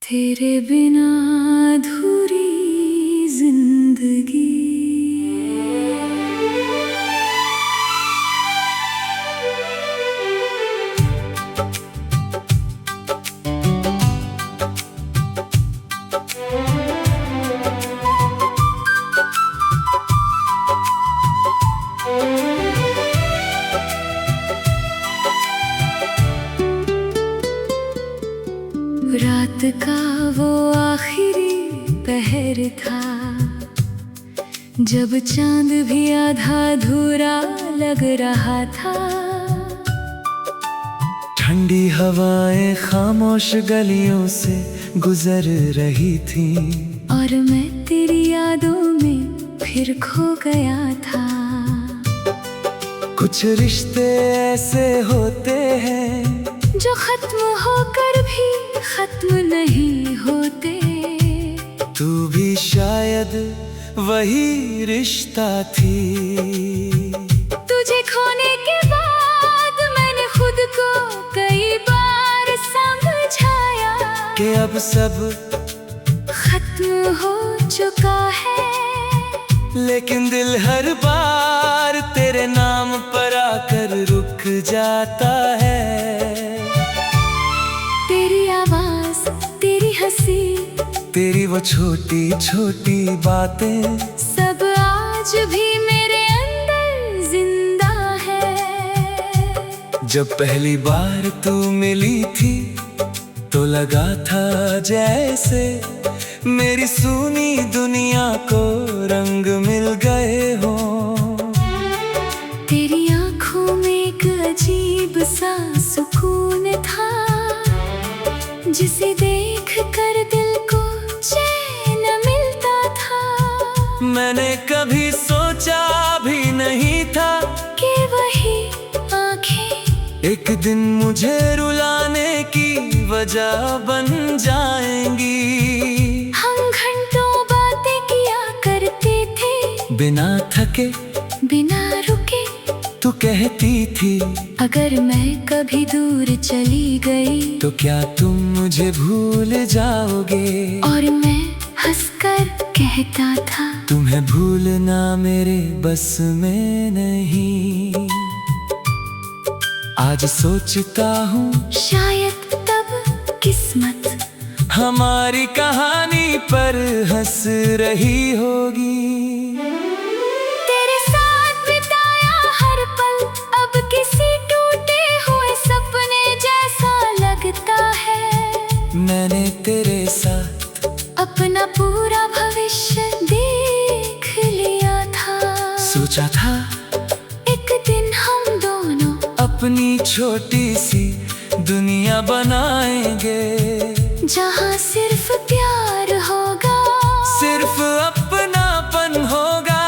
तेरे बिना अधूरी जिंदगी। रात का वो आखिरी पहर था, जब चांद भी आधा अधूरा लग रहा था। ठंडी हवाएं खामोश गलियों से गुजर रही थी, और मैं तेरी यादों में फिर खो गया था। कुछ रिश्ते ऐसे होते हैं जो खत्म होकर भी खत्म नहीं होते। तू भी शायद वही रिश्ता थी। तुझे खोने के बाद मैंने खुद को कई बार समझाया कि अब सब खत्म हो चुका है। लेकिन दिल हर बार तेरे नाम पर आकर रुक जाता है। तेरी आवाज, तेरी हंसी, तेरी वो छोटी छोटी बातें, सब आज भी मेरे अंदर जिंदा है। जब पहली बार तू मिली थी तो लगा था जैसे मेरी सूनी दुनिया को रंग मिल गए हो। तेरी आंखों में एक अजीब सा सुकून था, जिसे देख कर दिल को चैन मिलता था। मैंने कभी सोचा भी नहीं था कि वही आँखें एक दिन मुझे रुलाने की वजह बन जाएंगी। हम घंटों बातें किया करते थे, बिना थके बिना रुके। तू कहती थी अगर मैं कभी दूर चली गई तो क्या तुम मुझे भूल जाओगे। और मैं हंसकर कहता था तुम्हें भूलना मेरे बस में नहीं। आज सोचता हूँ शायद तब किस्मत हमारी कहानी पर हंस रही होगी। तेरे साथ बिताया हर पल अब किसी टूटे हुए सपने जैसा लगता है। मैंने तेरे साथ अपना पूरा भविष्य देख लिया था। सोचा था एक दिन हम दोनों अपनी छोटी सी दुनिया बनाएंगे, जहाँ सिर्फ प्यार होगा, सिर्फ अपनापन होगा।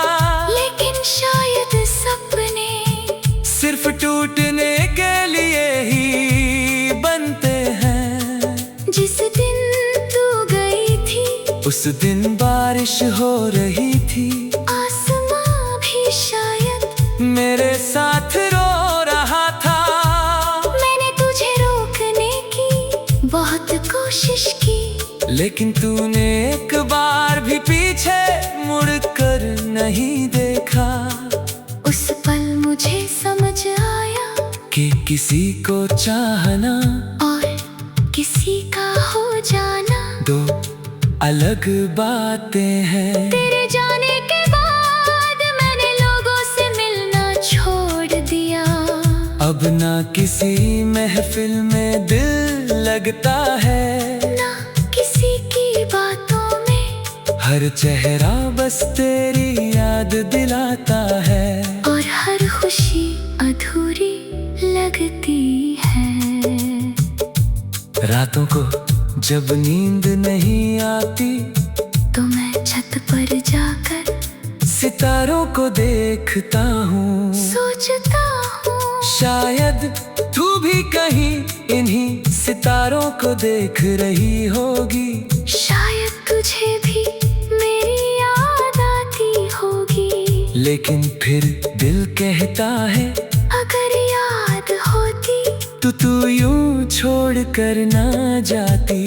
लेकिन शायद सपने सिर्फ टूटने के लिए ही बनते हैं। जिस दिन तू गई थी उस दिन बारिश हो रही थी, आसमां भी शायद मेरे साथ रो रहा था। मैंने तुझे रोकने की बहुत कोशिश की, लेकिन तूने एक बार भी पीछे मुड़कर नहीं देखा। उस पल मुझे समझ आया कि किसी को चाहना और किसी का हो जाना दो अलग बातें हैं। तेरे जाने के बाद मैंने लोगों से मिलना छोड़ दिया। अब ना किसी महफिल में दिल लगता है, ना किसी की बातों में, हर चेहरा बस तेरी याद दिलाता है। और हर खुशी अधूरी लगती है। रातों को जब नींद नहीं आती तो मैं छत पर जाकर सितारों को देखता हूँ। सोचता हूँ शायद तू भी कहीं इन्हीं सितारों को देख रही होगी। शायद तुझे भी मेरी याद आती होगी। लेकिन फिर दिल कहता है अगर याद होती तो तू यूं छोड़ कर ना जाती।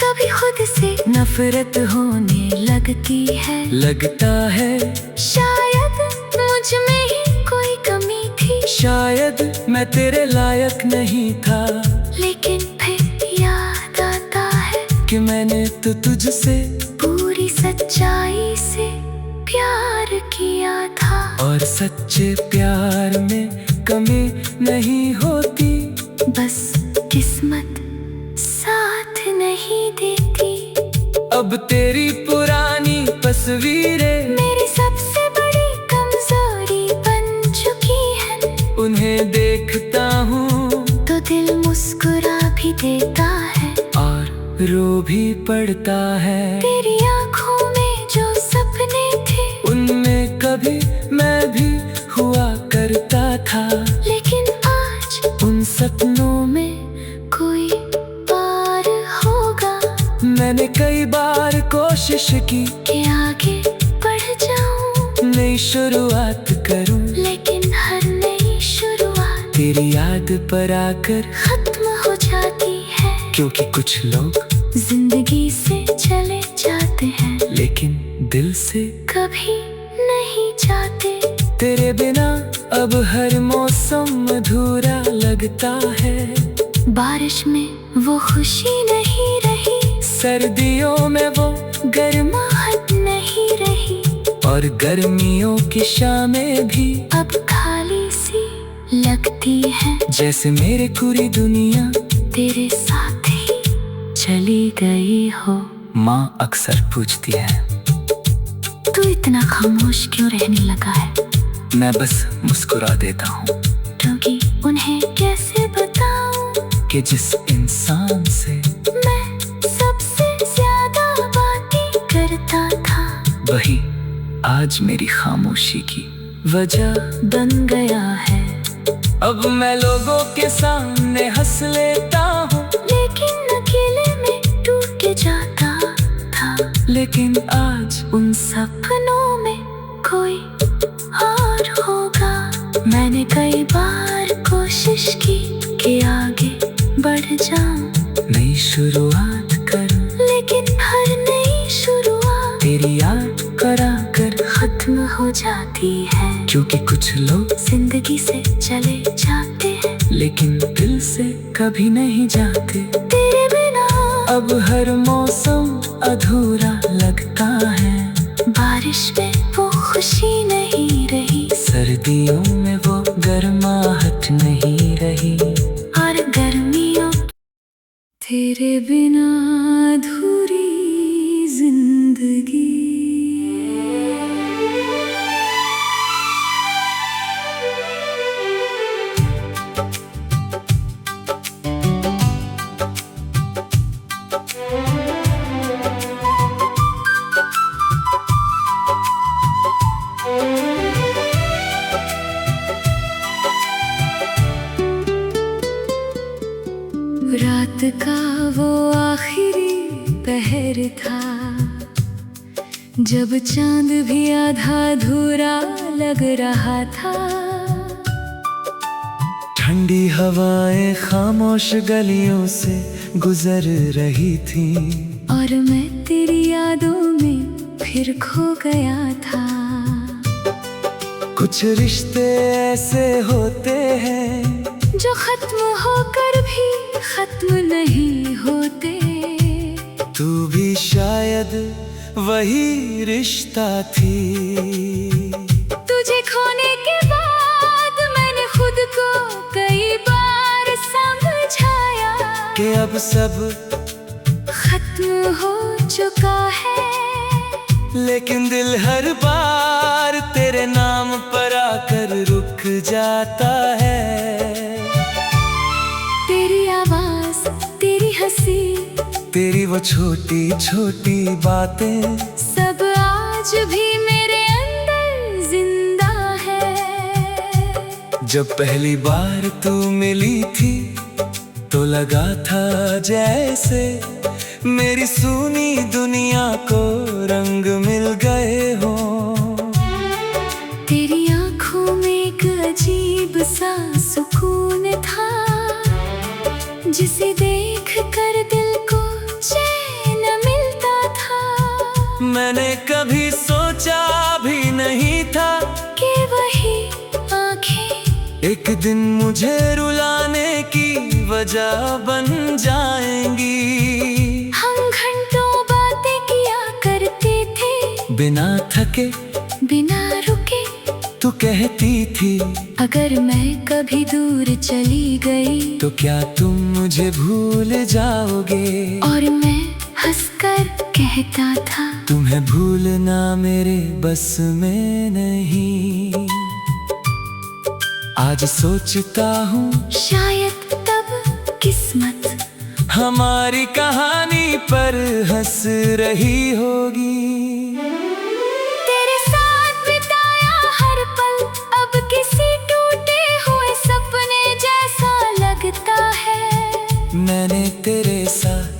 कभी खुद से नफरत होने लगती है। लगता है शायद मुझ में ही कोई कमी थी, शायद मैं तेरे लायक नहीं था, लेकिन फिर याद आता है कि मैंने तो तुझसे पूरी सच्चाई से प्यार किया था। और सच्चे प्यार में कमी नहीं होती, बस किस्मत साथ नहीं देती। अब तेरी पुरानी तस्वीरें मेरी सबसे बड़ी कमजोरी बन चुकी है। उन्हें देखता हूँ तो दिल मुस्कुरा भी देता है और रो भी पड़ता है। तेरी आंखों में जो सपने थे, उनमें कभी मैं भी हुआ करता था, लेकिन आज उन सपनों में कोई पार होगा। मैंने कई बार कोशिश की कि आगे बढ़ जाऊं, नई शुरुआत करूं, लेकिन हर नई शुरुआत तेरी याद पर आकर खत्म हो जाती है। क्योंकि कुछ लोग जिंदगी से चले जाते हैं, लेकिन दिल से कभी नहीं जाते। तेरे बिना अब हर मौसम अधूरा लगता है। बारिश में वो खुशी नहीं रही, सर्दियों में वो गर्माहट नहीं रही, और गर्मियों की शामें भी अब खाली सी लगती है। जैसे मेरे पूरी दुनिया तेरे साथ ही चली गई हो। माँ अक्सर पूछती है, तू इतना खामोश क्यों रहने लगा है? मैं बस मुस्कुरा देता हूँ, क्योंकि उन्हें कैसे बताऊं कि जिस इंसान से मैं सबसे ज्यादा बातें करता था, वही आज मेरी खामोशी की वजह बन गया है। अब मैं लोगों के सामने हंस लेता हूँ, लेकिन अकेले में टूट जाता था। लेकिन आज उन सपनों में कोई और होगा। मैंने कई बार कोशिश की कि आगे बढ़ जाऊं, नई शुरुआत करूं, लेकिन हर नई शुरुआत तेरी याद करा कर खत्म हो जाती है। क्योंकि कुछ लोग जिंदगी से चले जाते हैं, लेकिन दिल से कभी नहीं जाते। तेरे बिना अब हर मौसम अधूरा लगता है। बारिश में वो खुशी नहीं रही, सर्दियों में वो गर्माहट नहीं रही, और गर्मियों तेरे बिना अधूरी जिंदगी। रात का वो आखिरी पहर था, जब चांद भी आधा अधूरा लग रहा था। ठंडी हवाएं खामोश गलियों से गुजर रही थी, और मैं तेरी यादों में फिर खो गया था। कुछ रिश्ते ऐसे होते हैं जो खत्म होकर भी खत्म नहीं होते। तू भी शायद वही रिश्ता थी। तुझे खोने के बाद मैंने खुद को कई बार समझाया कि अब सब खत्म हो चुका है, लेकिन दिल हर बार तेरे नाम पर आकर रुक जाता है। तेरी आवाज, तेरी हंसी, तेरी वो छोटी छोटी बातें, सब आज भी मेरे अंदर जिंदा है। जब पहली बार तू मिली थी तो लगा था जैसे मेरी सूनी दुनिया को रंग मिल गए हो। तेरी आंखों में एक अजीब सा सुकून था, जिसे देख कर दिल को चैन मैंने कभी सोचा भी नहीं था कि वही आँखें एक दिन मुझे रुलाने की वजह बन जाएंगी। हम घंटों बातें किया करते थे, बिना थके बिना रुके। तू कहती थी अगर मैं कभी दूर चली गई तो क्या तुम मुझे भूल जाओगे। और मैं हंसकर कहता था तुम्हें भूलना मेरे बस में नहीं। आज सोचता हूँ शायद तब किस्मत हमारी कहानी पर हंस रही होगी। तेरे साथ बिताया हर पल अब किसी टूटे हुए सपने जैसा लगता है। मैंने तेरे साथ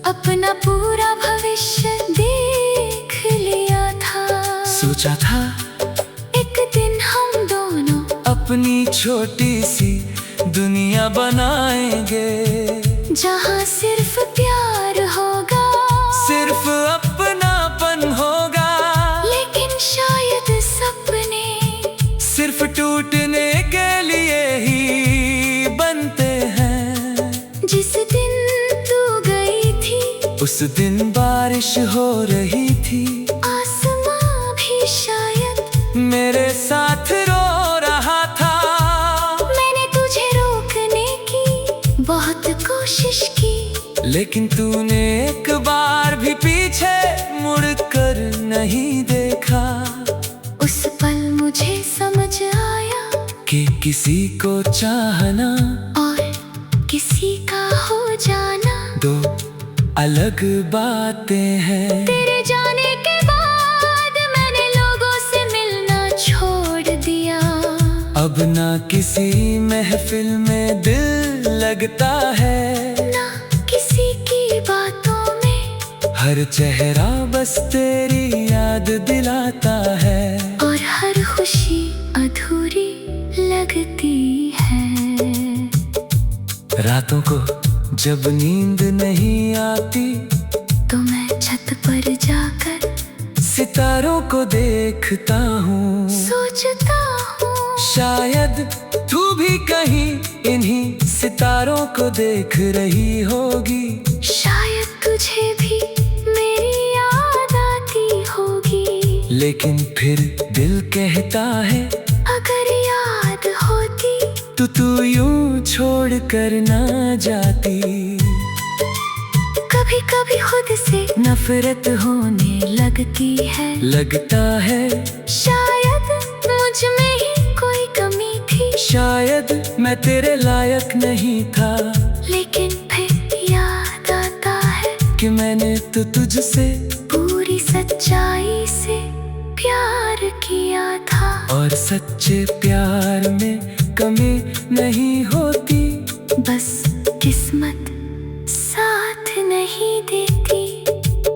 अपना पूरा भविष्य देख लिया था। सोचा था एक दिन हम दोनों अपनी छोटी सी दुनिया बनाएंगे, जहाँ सिर्फ प्यार होगा, सिर्फ अपनापन होगा। लेकिन शायद सपने सिर्फ टूटने के लिए ही बनते हैं। जिस दिन तू गई थी उस दिन बारिश हो रही थी, आसमां भी शायद मेरे साथ रो रहा था। मैंने तुझे रोकने की बहुत कोशिश की, लेकिन तूने एक बार भी पीछे मुड़कर नहीं देखा। उस पल मुझे समझ आया कि किसी को चाहना और किसी का हो जाना दो अलग बातें हैं। तेरे जाने के बाद मैंने लोगों से मिलना छोड़ दिया। अब ना किसी महफिल में दिल लगता है, ना किसी की बातों में, हर चेहरा बस तेरी याद दिलाता है। और हर खुशी अधूरी लगती है। रातों को जब नींद नहीं आती तो मैं छत पर जाकर सितारों को देखता हूँ। सोचता हूँ शायद तू भी कहीं इन्हीं सितारों को देख रही होगी। शायद तुझे भी मेरी याद आती होगी। लेकिन फिर दिल कहता है अगर याद होती तो तू यूं छोड़ कर ना जाती। कभी कभी खुद से नफरत होने लगती है। लगता है शायद मुझ में ही कोई कमी थी, शायद मैं तेरे लायक नहीं था। लेकिन फिर याद आता है कि मैंने तो तुझसे पूरी सच्चाई से प्यार किया था। और सच्चे प्यार में कमी नहीं होती, बस किस्मत साथ नहीं देती।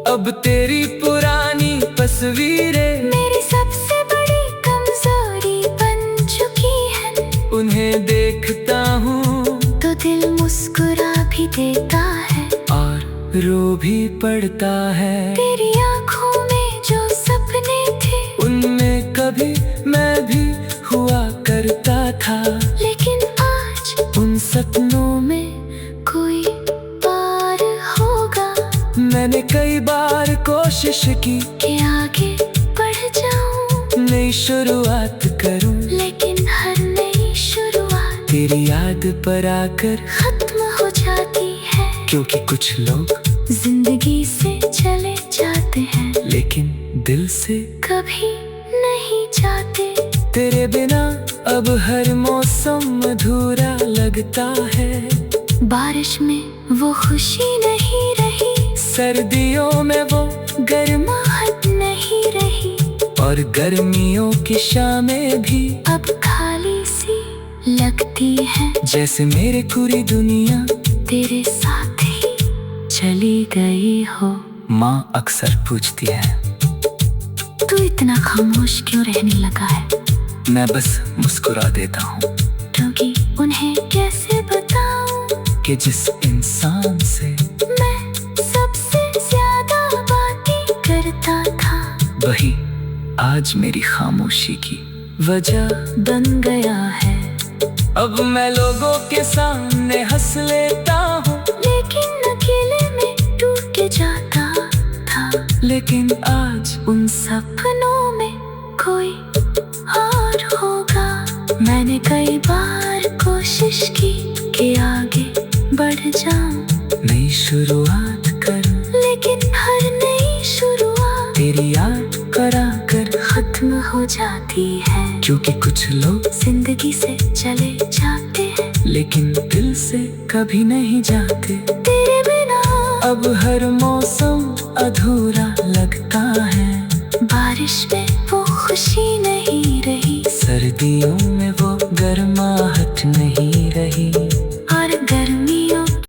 अब तेरी पुरानी तस्वीरें मेरी सबसे बड़ी कमजोरी बन चुकी है। उन्हें देखता हूँ तो दिल मुस्कुरा भी देता है और रो भी पड़ता है। तेरी आंखों में जो सपने थे उनमें कभी मैं भी हुआ करता था। लेकिन आज उन सपनों में कोई पार होगा। मैंने कई बार कोशिश की कि आगे बढ़ जाऊं, नई शुरुआत करूं, लेकिन हर नई शुरुआत तेरी याद पर आकर खत्म हो जाती है। क्योंकि कुछ लोग जिंदगी से चले जाते हैं, लेकिन दिल से कभी नहीं जाते। तेरे बिना अब हर मौसम अधूरा लगता है। बारिश में वो खुशी नहीं रही, सर्दियों में वो गर्माहट नहीं रही, और गर्मियों की शामें भी अब खाली सी लगती है। जैसे मेरी पूरी दुनिया तेरे साथ ही चली गई हो। माँ अक्सर पूछती है तू इतना खामोश क्यों रहने लगा है। मैं बस मुस्कुरा देता हूँ, क्योंकि उन्हें कैसे बताऊं कि जिस इंसान से मैं सबसे ज्यादा बातें करता आज मेरी खामोशी की वजह बन गया है। अब मैं लोगों के सामने हंस लेता हूँ, लेकिन अकेले में टूट के जाता था। लेकिन आज उन सपनों में कोई और होगा। मैंने कई बार कोशिश की कि आगे बढ़ जाऊं, नई शुरुआत करूं, लेकिन हर नई शुरुआत तेरी याद करा कर खत्म हो जाती है। क्योंकि कुछ लोग जिंदगी से चले जाते हैं, लेकिन दिल से कभी नहीं जाते। तेरे बिना अब हर मौसम अधूरा लगता है। बारिश में वो खुशी नहीं रही, सर्दियों में वो गर्माहट नहीं रही।